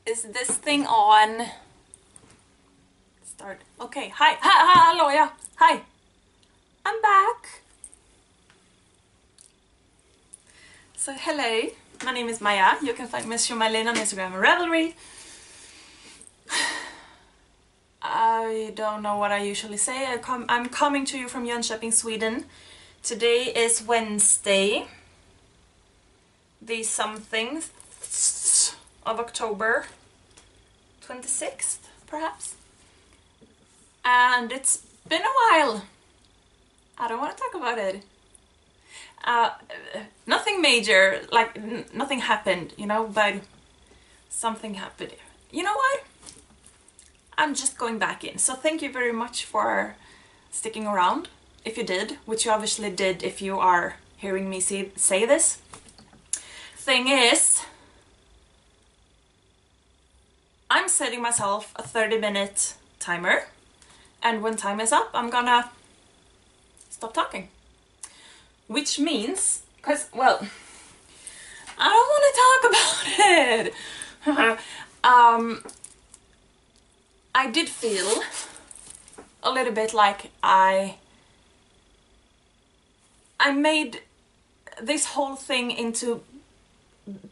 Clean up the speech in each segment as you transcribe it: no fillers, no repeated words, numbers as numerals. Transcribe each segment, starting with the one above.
Is this thing on? Start. Okay, hi, hello, yeah, hi. I'm back. So hello, my name is Maja. You can find me as sjomajlin on Instagram and Ravelry. I don't know what I usually say. I'm coming to you from Jönköping, Sweden. Today is Wednesday, the something of October 26th, perhaps. And it's been a while. I don't want to talk about it. Nothing major, like nothing happened, you know, but something happened. You know what? I'm just going back in. So thank you very much for sticking around, if you did, which you obviously did if you are hearing me say this. Thing is, I'm setting myself a 30-minute timer, and when time is up, I'm gonna stop talking. Which means, because, well, I don't want to talk about it. I did feel a little bit like I made this whole thing into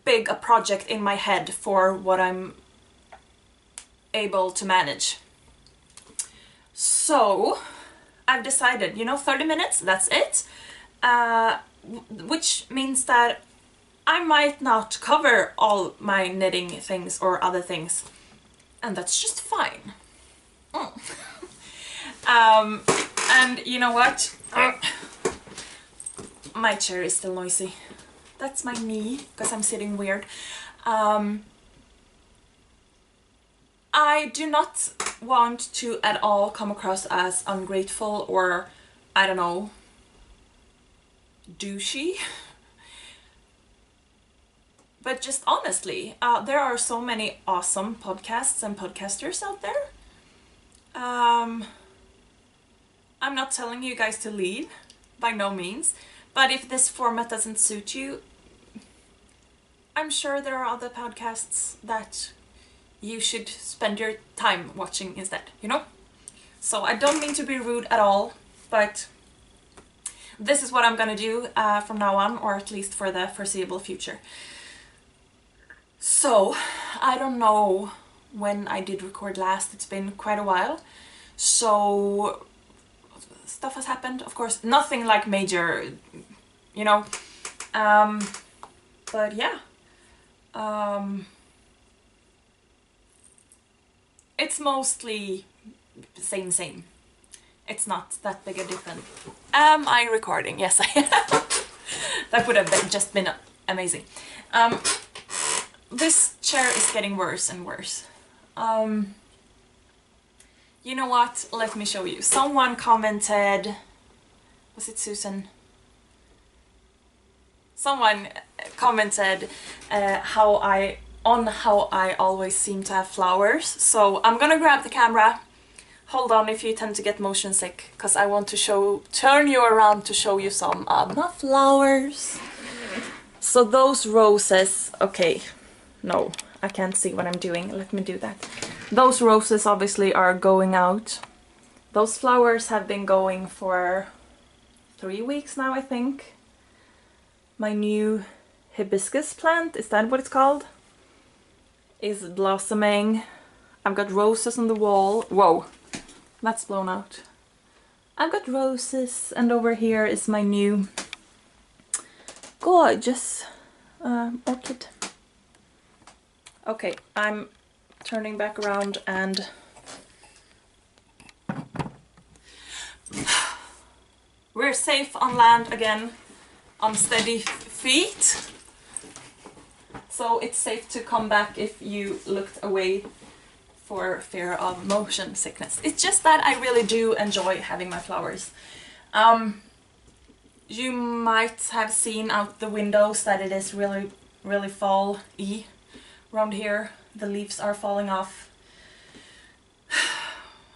big a project in my head for what I'm able to manage. So I've decided, you know, 30 minutes, that's it. Which means that I might not cover all my knitting things or other things, and that's just fine. And you know what? My chair is still noisy. That's my knee, because I'm sitting weird. I do not want to at all come across as ungrateful or, I don't know, douchey. But just honestly, there are so many awesome podcasts and podcasters out there. I'm not telling you guys to leave, by no means, but if this format doesn't suit you, I'm sure there are other podcasts that you should spend your time watching instead, you know? So I don't mean to be rude at all, but this is what I'm gonna do from now on, or at least for the foreseeable future. So, I don't know when I did record last, it's been quite a while. So, stuff has happened, of course, nothing like major, you know. But yeah. It's mostly same. It's not that big a difference. Am I recording? Yes, I am. That would have just been amazing. This chair is getting worse and worse. You know what? Let me show you. Someone commented, was it Susan? Someone commented how I always seem to have flowers. So I'm gonna grab the camera. Hold on if you tend to get motion sick, because I want to turn you around to show you some of my flowers. So those roses, okay, no, I can't see what I'm doing. Let me do that. Those roses obviously are going out. Those flowers have been going for 3 weeks now, I think. My new hibiscus plant, is that what it's called? Is blossoming. I've got roses on the wall. Whoa, that's blown out. I've got roses, and over here is my new gorgeous orchid. Okay, I'm turning back around and we're safe on land again, on steady feet. So it's safe to come back if you looked away for fear of motion sickness. It's just that I really do enjoy having my flowers. You might have seen out the windows that it is really fall-y around here. The leaves are falling off.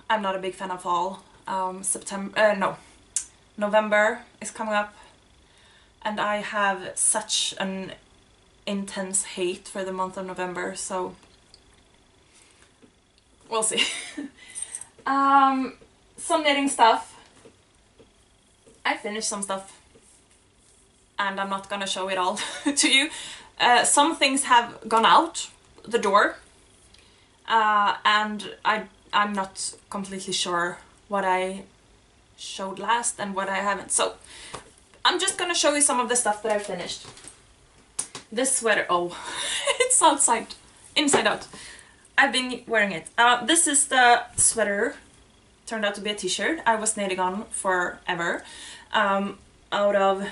I'm not a big fan of fall. November is coming up, and I have such an intense hate for the month of November, so we'll see. Some knitting stuff. I finished some stuff and I'm not gonna show it all to you. Some things have gone out the door and I'm not completely sure what I showed last and what I haven't. So I'm just gonna show you some of the stuff that I finished. This sweater, oh, it's outside, inside out. I've been wearing it. This is the sweater, turned out to be a t-shirt I was knitting on forever, out of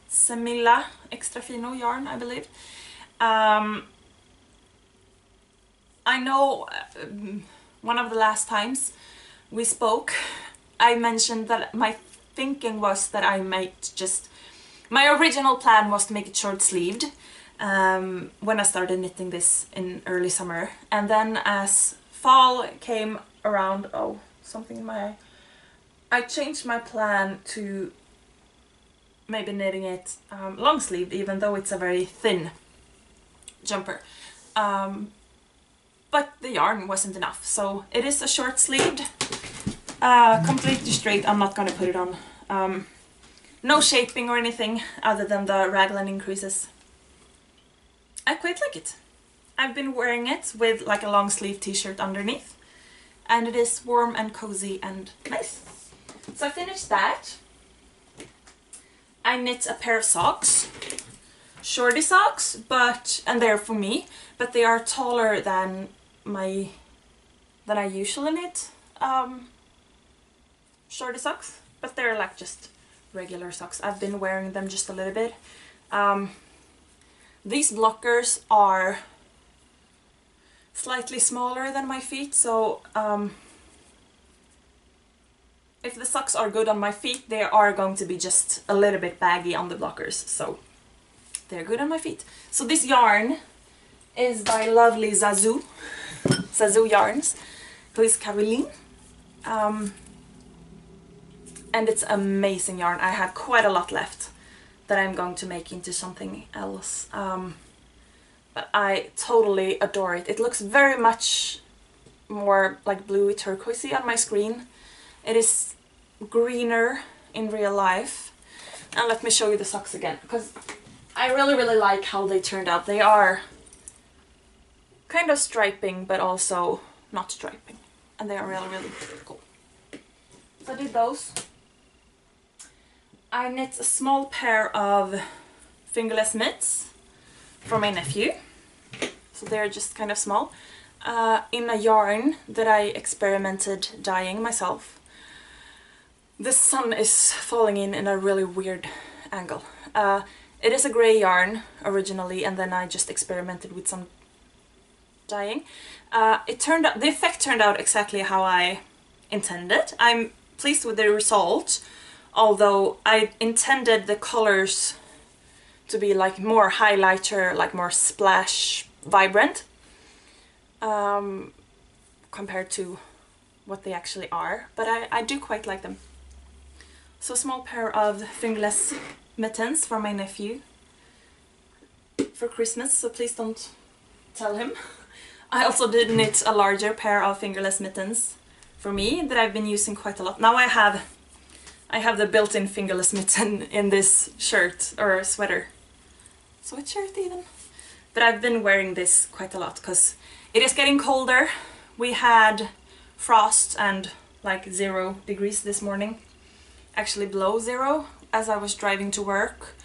Semilla Extra Fino yarn, I believe. I know one of the last times we spoke, I mentioned that my thinking was that I might just... My original plan was to make it short-sleeved when I started knitting this in early summer. And then as fall came around, oh, something in my eye, I changed my plan to maybe knitting it long-sleeved, even though it's a very thin jumper. But the yarn wasn't enough, so it is a short-sleeved, completely straight. I'm not gonna put it on. No shaping or anything other than the raglan increases. I quite like it. I've been wearing it with like a long sleeve t-shirt underneath and it is warm and cozy and nice. So I finished that. I knit a pair of socks, shorty socks, and they're for me, but they are taller than I usually knit shorty socks, but they're like just regular socks. I've been wearing them just a little bit. These blockers are slightly smaller than my feet, so if the socks are good on my feet, they are going to be just a little bit baggy on the blockers, so they're good on my feet. So this yarn is by lovely Zazu Yarns, who is sjomajlin. And it's amazing yarn. I have quite a lot left that I'm going to make into something else. But I totally adore it. It looks very much more like bluey turquoisey on my screen. It is greener in real life. And let me show you the socks again, because I really like how they turned out. They are kind of striping, but also not striping. And they are really cool. So I did those. I knit a small pair of fingerless mitts for my nephew. So they're just kind of small. In a yarn that I experimented dyeing myself. The sun is falling in a really weird angle. It is a grey yarn originally, and then I just experimented with some dyeing. The effect turned out exactly how I intended. I'm pleased with the result, although I intended the colors to be like more highlighter, like more splash vibrant, compared to what they actually are, but I do quite like them. So a small pair of fingerless mittens for my nephew for Christmas, so please don't tell him. I also did knit a larger pair of fingerless mittens for me that I've been using quite a lot. Now I have the built-in fingerless mitten in this shirt, or sweater, sweatshirt even. But I've been wearing this quite a lot because it is getting colder. We had frost and like 0 degrees this morning, actually below 0, as I was driving to work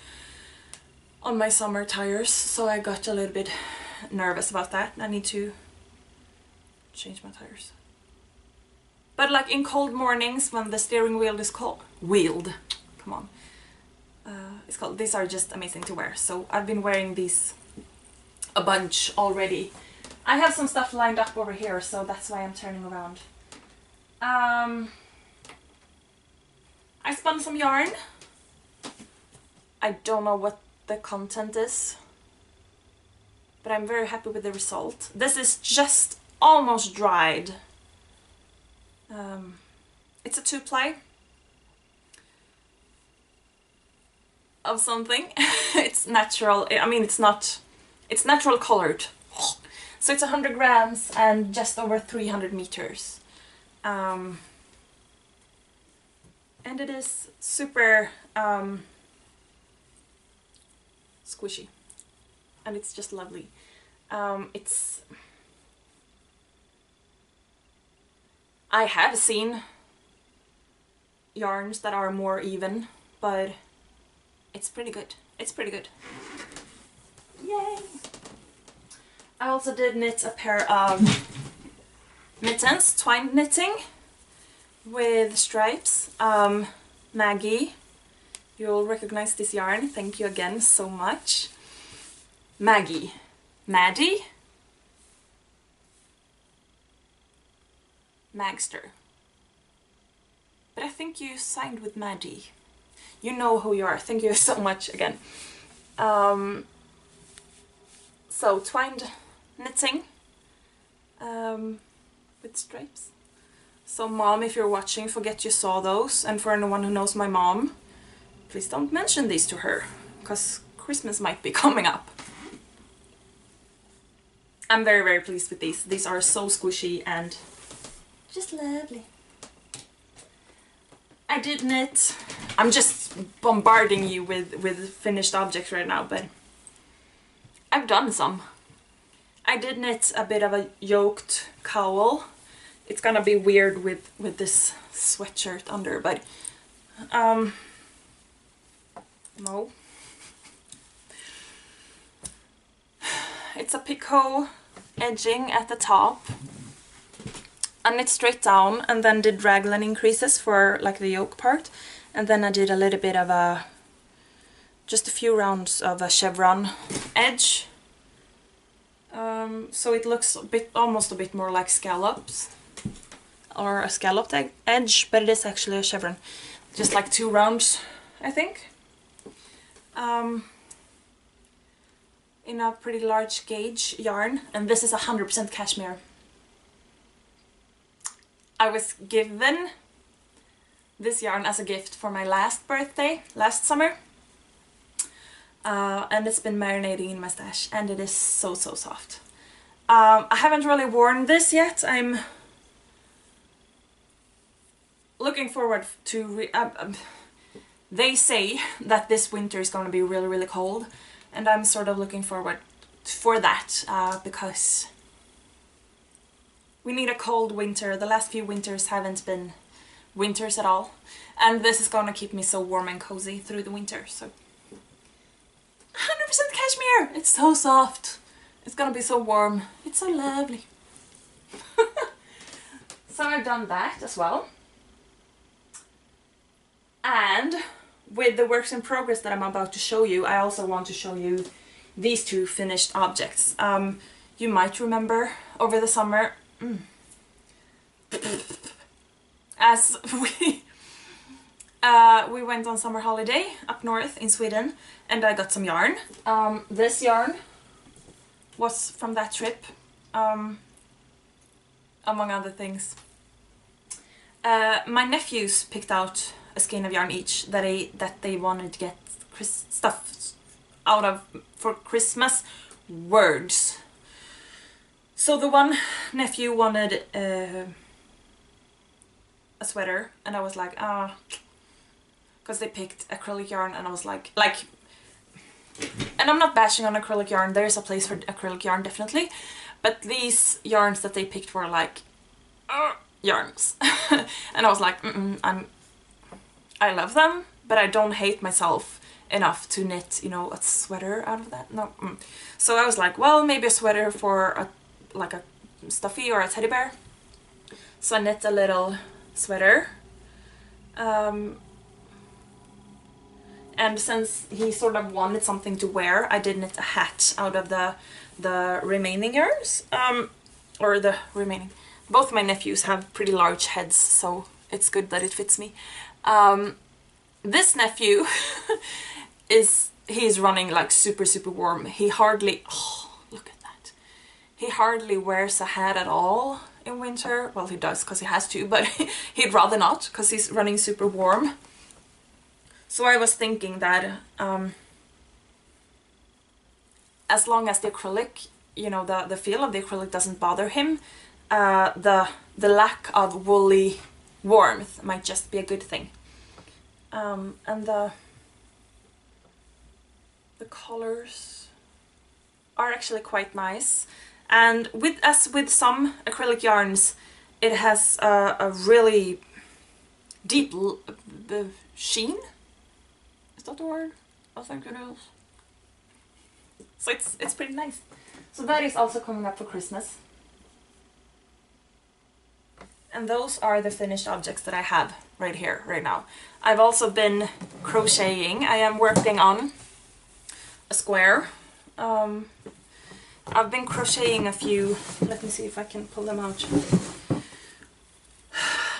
on my summer tires, so I got a little bit nervous about that. I need to change my tires. But like in cold mornings when the steering wheel is come on, it's cold. These are just amazing to wear, so I've been wearing these a bunch already. I have some stuff lined up over here, so that's why I'm turning around. I spun some yarn. I don't know what the content is, but I'm very happy with the result. This is just almost dried. It's a 2-ply of something. It's natural. I mean, it's natural colored. So it's 100 grams and just over 300 meters. And it is super squishy, and it's just lovely. I have seen yarns that are more even, but it's pretty good. It's pretty good. Yay! I also did knit a pair of mittens, twine knitting with stripes. Maggie, you'll recognize this yarn. Thank you again so much. Maggie. Maddie? Magster. But I think you signed with Maddie. You know who you are. Thank you so much again. So twined knitting with stripes. So mom, if you're watching, forget you saw those. And for anyone who knows my mom, please don't mention these to her, because Christmas might be coming up. I'm very, very pleased with these. These are so squishy and just lovely. I did knit. I'm just bombarding you with finished objects right now, but I've done some. I did knit a bit of a yoked cowl. It's gonna be weird with this sweatshirt under, but no. It's a picot edging at the top. I knit straight down and then did raglan increases for like the yoke part, and then I did a little bit of just a few rounds of a chevron edge, so it looks almost a bit more like scallops or a scalloped edge, but it is actually a chevron, just like 2 rounds, I think, in a pretty large gauge yarn, and this is 100% cashmere. I was given this yarn as a gift for my last birthday, last summer. And it's been marinating in my stash, and it is so, so soft. I haven't really worn this yet. I'm looking forward to... they say that this winter is going to be really, really cold, and I'm sort of looking forward for that, because we need a cold winter. The last few winters haven't been winters at all, and this is gonna keep me so warm and cozy through the winter. So 100% cashmere! It's so soft. It's gonna be so warm. It's so lovely. So I've done that as well. And with the works in progress that I'm about to show you, I also want to show you these 2 finished objects. You might remember over the summer, as we went on summer holiday up north in Sweden, and I got some yarn. This yarn was from that trip, among other things. My nephews picked out a skein of yarn each that they wanted to get stuff out of for Christmas. Words. So the one nephew wanted a sweater, and I was like, because they picked acrylic yarn, and I was like, and I'm not bashing on acrylic yarn, there's a place for acrylic yarn, definitely, but these yarns that they picked were like, yarns. And I was like, I love them, but I don't hate myself enough to knit, you know, a sweater out of that. No. So I was like, well, maybe a sweater for like a stuffy or a teddy bear. So I knit a little sweater. And since he sort of wanted something to wear, I did knit a hat out of the remaining yarns. Or the remaining. Both my nephews have pretty large heads, so it's good that it fits me. This nephew he's running like super, super warm. He hardly, look at that. He hardly wears a hat at all in winter. Well, he does because he has to, but he'd rather not because he's running super warm. So I was thinking that as long as the acrylic you know, the feel of the acrylic doesn't bother him, the lack of woolly warmth might just be a good thing. And the colors are actually quite nice. And as with some acrylic yarns, it has a really deep sheen. Is that the word? I think it is. So it's pretty nice. So that is also coming up for Christmas. And those are the finished objects that I have right here, right now. I've also been crocheting. I am working on a square. I've been crocheting a few. Let me see if I can pull them out.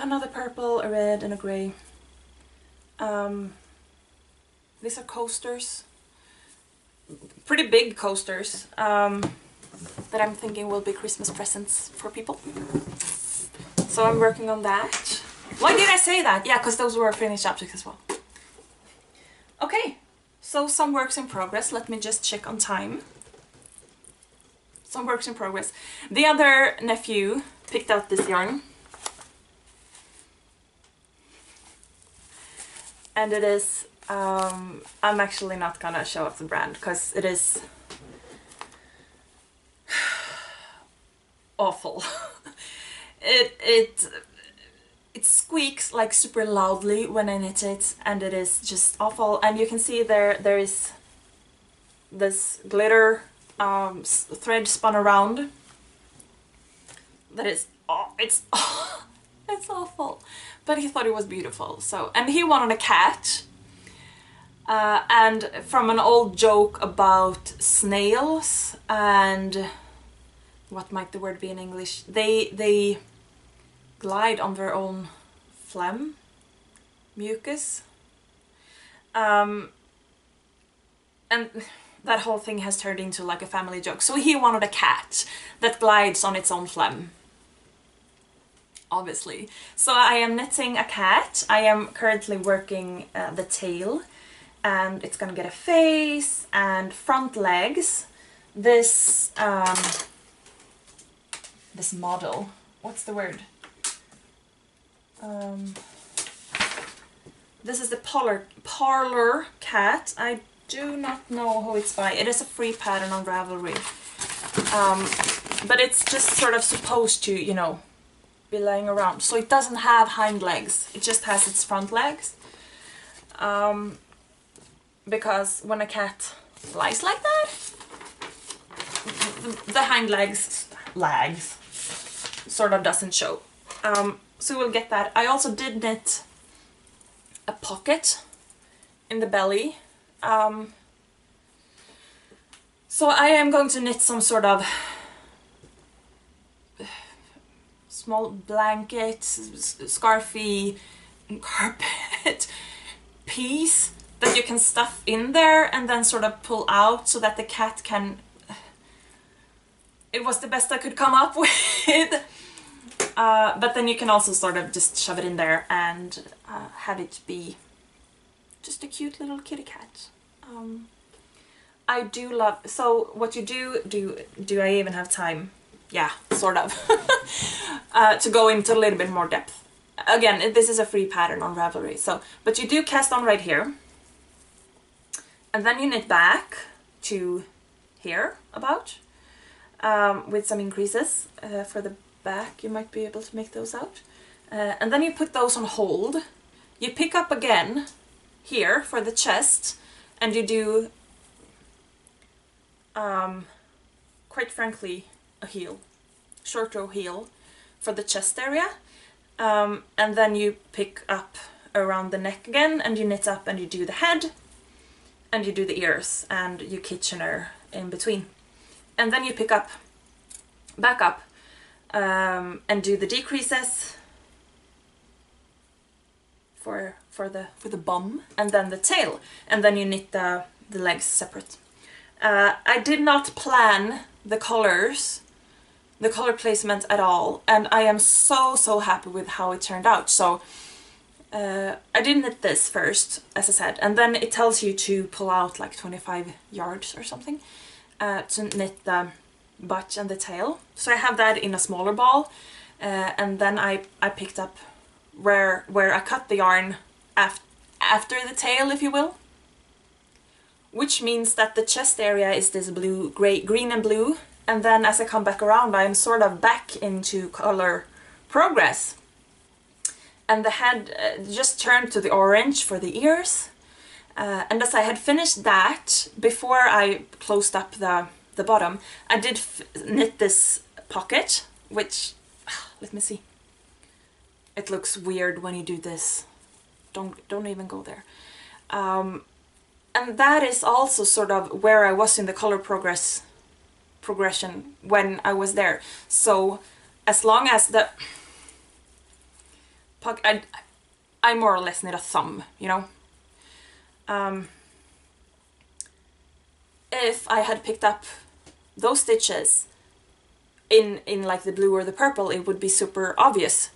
Another purple, a red, and a grey. These are coasters. Pretty big coasters that I'm thinking will be Christmas presents for people. So I'm working on that. Why did I say that? Yeah, because those were finished objects as well. Okay, so some works in progress. Let me just check on time. Some works in progress. The other nephew picked out this yarn. And it is, I'm actually not gonna show off the brand because it is awful. It squeaks like super loudly when I knit it, and it is just awful. And you can see there is this glitter thread spun around. That is, it's awful. But he thought it was beautiful. So, and he wanted a cat. And from an old joke about snails and what might the word be in English? They glide on their own phlegm, mucus. And that whole thing has turned into like a family joke. So he wanted a cat that glides on its own phlegm. Obviously. So I am knitting a cat. I am currently working the tail, and it's gonna get a face and front legs. This this model, what's the word? This is the Parlor cat. I do not know who it's by. It is a free pattern on Ravelry. But it's just sort of supposed to, you know, be laying around. So it doesn't have hind legs. It just has its front legs. Because when a cat lies like that, the hind legs sort of doesn't show. So we'll get that. I also did knit a pocket in the belly. So I am going to knit some sort of small blanket, scarfy, carpet piece that you can stuff in there and then sort of pull out so that the cat can... It was the best I could come up with. But then you can also sort of just shove it in there and have it be just a cute little kitty cat. I do love... So what you do I even have time? Yeah, sort of. To go into a little bit more depth. Again, this is a free pattern on Ravelry. So, but you do cast on right here. And then you knit back to here, about. With some increases for the back. You might be able to make those out. And then you put those on hold. You pick up again here for the chest. And you do, quite frankly, a heel. Short row heel for the chest area. And then you pick up around the neck again, and you knit up and you do the head, and you do the ears, and you Kitchener in between. And then you pick up, back up, and do the decreases for the bum, and then the tail, and then you knit the legs separate. I did not plan the colors, the color placement at all, and I am so happy with how it turned out. So I did knit this first, as I said, and then it tells you to pull out like 25 yards or something to knit the butt and the tail. So I have that in a smaller ball, and then I picked up where I cut the yarn after the tail, if you will. Which means that the chest area is this blue, green and blue, and then as I come back around I'm sort of back into color progress. And the head just turned to the orange for the ears. And as I had finished that, before I closed up the bottom, I did knit this pocket, which, let me see. It looks weird when you do this. Don't even go there. And that is also sort of where I was in the color progression when I was there. So as long as the pocket, I more or less knit a thumb, you know. If I had picked up those stitches in like the blue or the purple, it would be super obvious.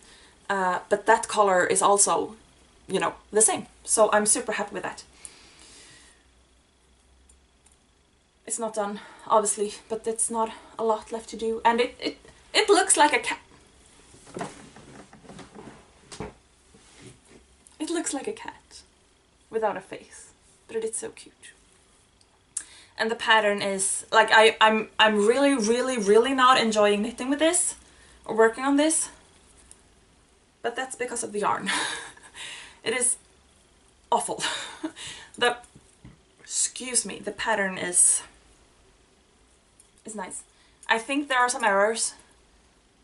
But that color is also, you know, the same. So I'm super happy with that. It's not done, obviously, but it's not a lot left to do. And it looks like a cat. It looks like a cat without a face, but it is so cute. And the pattern is like I'm really not enjoying knitting with this or working on this, but that's because of the yarn. It is awful. Excuse me, the pattern is nice. I think there are some errors.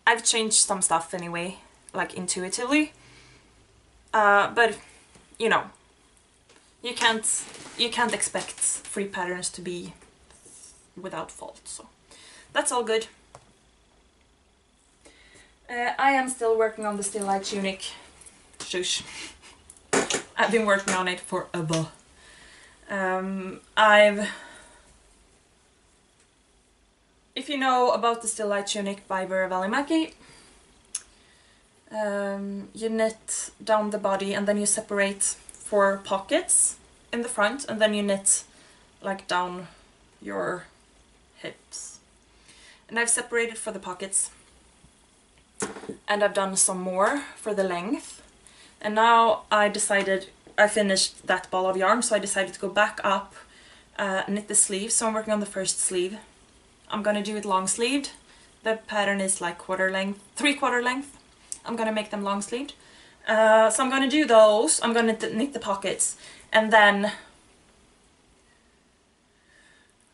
I've changed some stuff anyway, like intuitively. But you know, you can't expect free patterns to be without fault, so that's all good. I am still working on the Still Light tunic. Shush. I've been working on it forever. If you know about the Still Light tunic by Vera Välimäki, you knit down the body and then you separate 4 pockets in the front, and then you knit like down your hips. And I've separated for the pockets, and I've done some more for the length. And now I finished that ball of yarn, so I decided to go back up, knit the sleeve. So I'm working on the first sleeve. I'm gonna do it long sleeved. The pattern is like 1/4 length, 3/4 length. I'm gonna make them long sleeved. So I'm gonna do those. I'm gonna knit the pockets, and then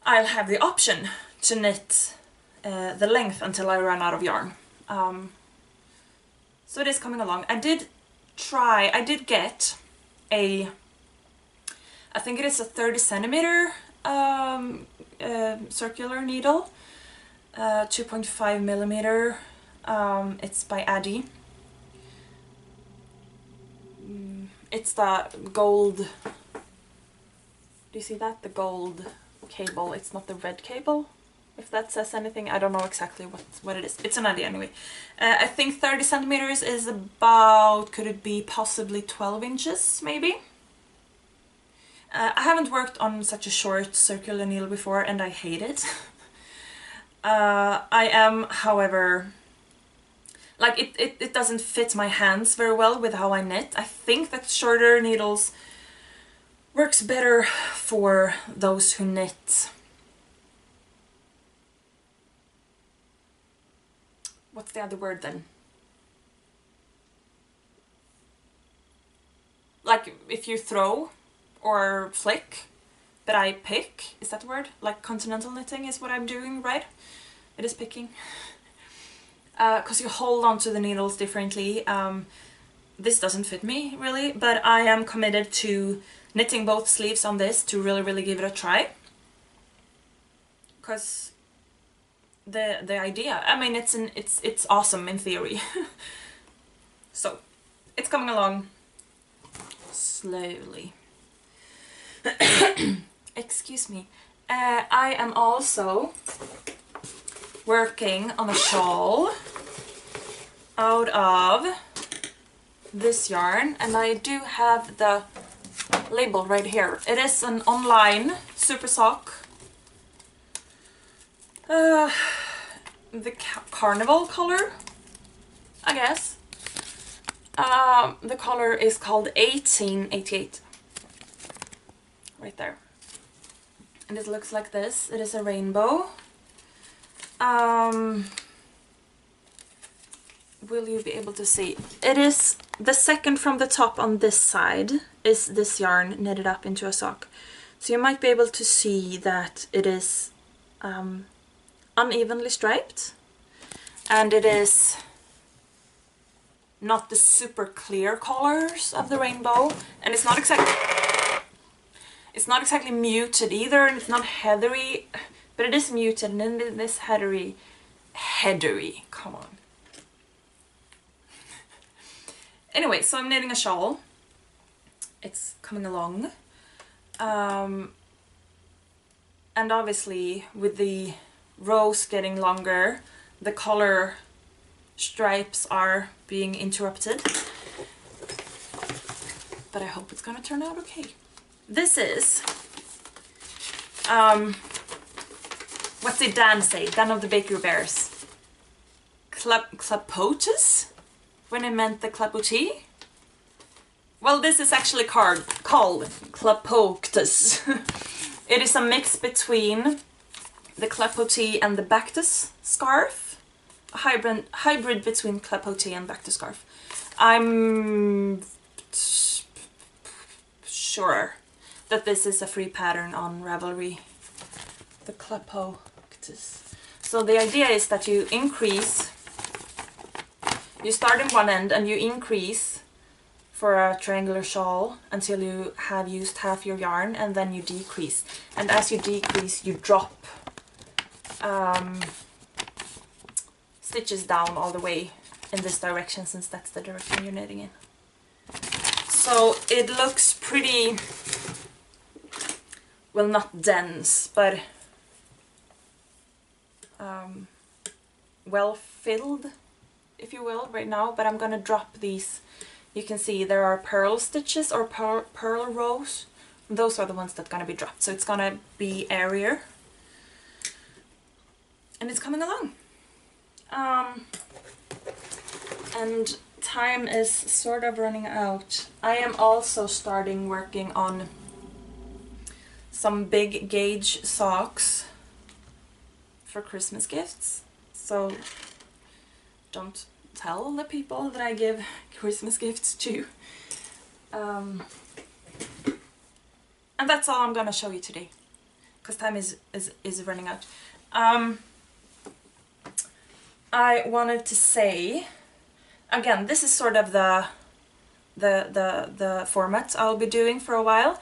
I'll have the option to knit the length until I run out of yarn. So it is coming along. I did get I think it is a 30 centimeter circular needle, 2.5 millimeter. It's by Addy. It's the gold. Do you see that? The gold cable. It's not the red cable. If that says anything, I don't know exactly what it is. It's an Addy anyway. I think 30 centimeters is about, could it be possibly 12 inches maybe? I haven't worked on such a short circular needle before and I hate it. I am, however, like it doesn't fit my hands very well with how I knit. I think that shorter needles works better for those who knit. What's the other word then? Like if you throw or flick, but I pick, is that the word? Like continental knitting is what I'm doing, right? It is picking. Because you hold on to the needles differently. This doesn't fit me really, but I am committed to knitting both sleeves on this to really give it a try. Because the idea, I mean, it's awesome in theory. So it's coming along slowly. Excuse me. I am also working on a shawl out of this yarn, and I do have the label right here. It is an online super sock. the carnival color, I guess. The color is called 1888. Right there. And it looks like this. It is a rainbow. Will you be able to see? It is the second from the top on this side is this yarn knitted up into a sock. So you might be able to see that it is unevenly striped, and it is not the super clear colors of the rainbow, and it's not exactly muted either, and it's not heathery, but it is muted, and then this heathery, come on. Anyway, so I'm knitting a shawl. It's coming along. And obviously with the rows getting longer, the color stripes are being interrupted. But I hope it's gonna turn out okay. This is, what did Dan say? Dan of the Bakery Bears. Clapotus? When I meant the clapotis? Well, this is actually called Clapotus. It is a mix between the clapotis and the Bactus scarf. A hybrid between clapotis and Bactus scarf. I'm sure that this is a free pattern on Ravelry. The Clapotus. So the idea is that you increase. You start in one end and you increase for a triangular shawl until you have used half your yarn, and then you decrease. And as you decrease, you drop stitches down all the way in this direction, since that's the direction you're knitting in. So it looks pretty, well, not dense, but well filled, if you will, right now. But I'm gonna drop these. You can see there are purl stitches or purl rows. Those are the ones that are gonna be dropped. So it's gonna be airier. And it's coming along. And time is sort of running out. I am also starting working on some big gauge socks for Christmas gifts. So don't tell the people that I give Christmas gifts to. And that's all I'm gonna show you today, because time is running out. I wanted to say, again, this is sort of the format I'll be doing for a while.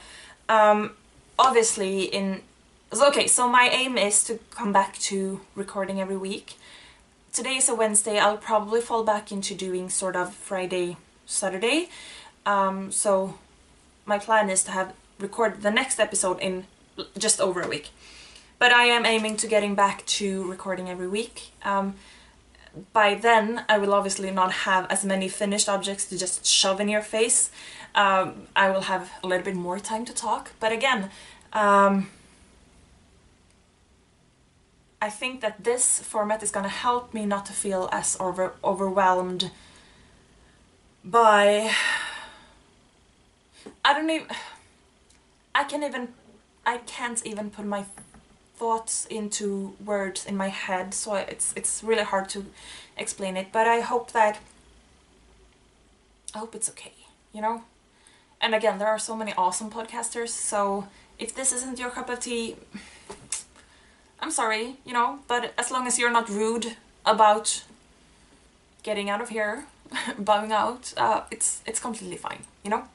Obviously okay, so my aim is to come back to recording every week. Today is a Wednesday. I'll probably fall back into doing sort of Friday, Saturday. So my plan is to record the next episode in just over a week. But I am aiming to getting back to recording every week. By then, I will obviously not have as many finished objects to just shove in your face. I will have a little bit more time to talk. But again, I think that this format is going to help me not to feel as overwhelmed by... I can't even put my thoughts into words in my head, so it's really hard to explain it. But I hope it's okay, you know? And again, there are so many awesome podcasters, so if this isn't your cup of tea, I'm sorry, you know, but as long as you're not rude about getting out of here, bowing out, it's completely fine, you know?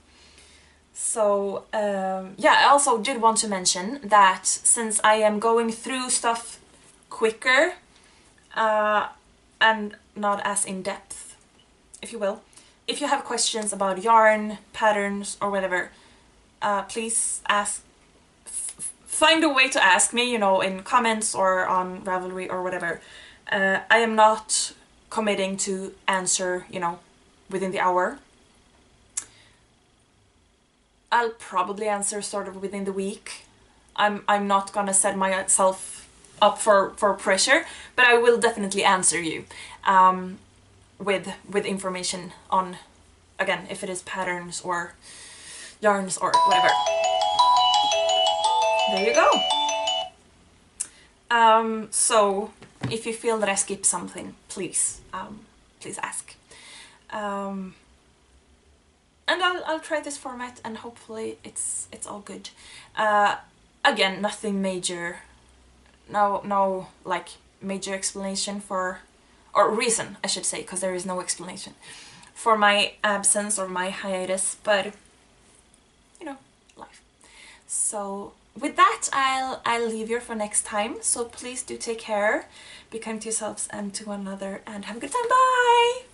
So, yeah, I also did want to mention that since I am going through stuff quicker and not as in-depth, if you will, if you have questions about yarn, patterns, or whatever, please find a way to ask me, you know, in comments or on Ravelry or whatever. I am not committing to answer, you know, within the hour. I'll probably answer sort of within the week. I'm not gonna set myself up for pressure, but I will definitely answer you with information on, again, if it is patterns or yarns or whatever. There you go. So if you feel that I skipped something, please please ask. And I'll try this format, and hopefully it's all good. Again, nothing major, no like major explanation for, or reason I should say, because there is no explanation for my absence or my hiatus, but you know, life. So with that, I'll leave you for next time. So please do take care, be kind to yourselves and to one another, and have a good time. Bye!